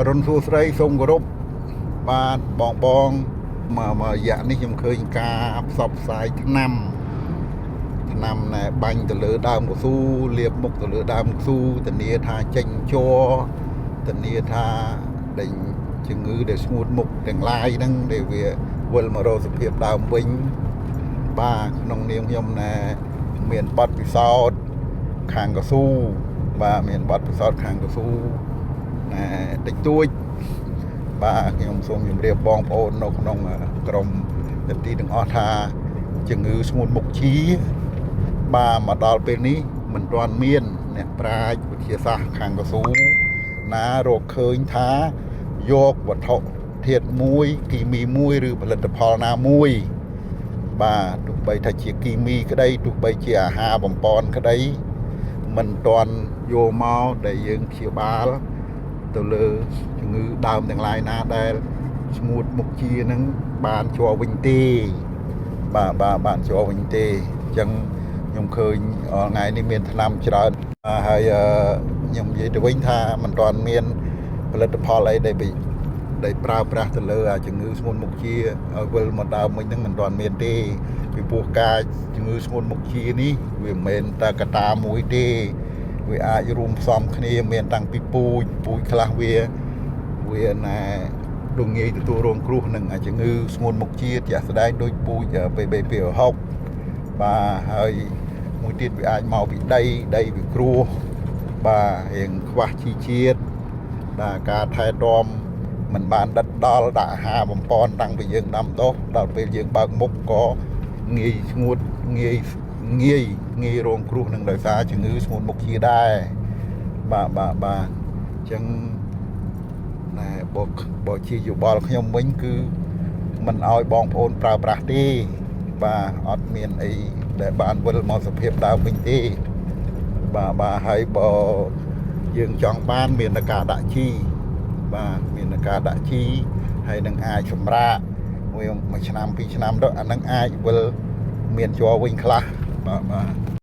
រុនសួស្តីសូមគោរពបាទបងមករយៈនេះខ្ញុំឃើញការផ្សព្វផ្សាយឆ្នាំណែបាញ់ទៅលើដើមកស៊ូលាបមុខទៅលើដើមកស៊ូធានាថាចេញជ័រធានាថាដេញជំងឺដែលស្ងួតមុខទាំងឡាយហ្នឹងដែលវាវិលមករកសភាពដើមវិញបាទក្នុងនាមខ្ញុំមានបទពិសោធន៍ខាងកស៊ូបាទមានបទពិសោធន៍ខាងកស៊ូតិចតួចបាទខ្ញុំសូមជម្រាបបងប្អូននៅក្នុងក្រុមទាំងទីទាំងអស់ថាជំងឺស្ងួតមុខជាបាទមកដល់ពេលនេះមិនទាន់មានអ្នកប្រាជ្ញវិទ្យាសាស្ត្រខាងកស៊ូណារកឃើញថាយកវត្ថុធាតុមួយគីមីមួយឬផលិតផលណាមួយបាទទោះបីថាជាគីមីក្តីទោះបីជាអាហារបំពន់ក្តីមិនទាន់យកមកដែលយើងព្យាបាលទៅលើជំងឺដើមទាំងឡាយណាដែលស្ងួតមុខជានឹងបានជាប់វិញទេបានជាប់វិញទេអញ្ចឹងខ្ញុំឃើញថ្ងៃនេះមានថ្នាំច្រើនហើយខ្ញុំនិយាយទៅវិញថាមិនទាន់មានផលិតផលអីដែលប្រើប្រាស់ទៅលើជំងឺស្ងួតមុខជាឲ្យវិលមកដើមវិញហ្នឹងមិនទាន់មានទេពីព្រោះការជំងឺស្ងួតមុខជានេះវាមិនមែនតែកត្តាមួយទេវាអាចរួមផ្សំគ្នាមានតាំងពីពូជខ្លះវាដងងាយទទួលរងគ្រោះនឹងជំងឺស្ងួតមុខជាជាក់ស្ដែងដូចពូជ PB260 បាទហើយមួយទៀតវាអាចមកពីដីវាគ្រោះបាទរៀងខ្វះជីជាតិបាទការថែទាំមិនបានដិតដល់ដាក់អាហារបំពន់តាំងពីយើងដាំដុះដល់ពេលយើងបើកមុខក៏ងាយស្ងួតងាយរងគ្រោះនឹងដោយសារជំងឺស្ងួតមុខជាដែរបាទអញ្ចឹងបើជាយោបល់ខ្ញុំវិញគឺមិនឲ្យបងប្អូនប្រើប្រាស់ទេបាទអត់មានអីដែលបានវិលមកសភាពដើមវិញទេបាទហើយបើយើងចង់បានមានតែការដាក់ជីបាទមានតែការដាក់ជីហើយនឹងអាចសម្រាកមួយឆ្នាំ2ឆ្នាំទៅអានឹងអាចវិលមានជ័រវិញខ្លះបាទ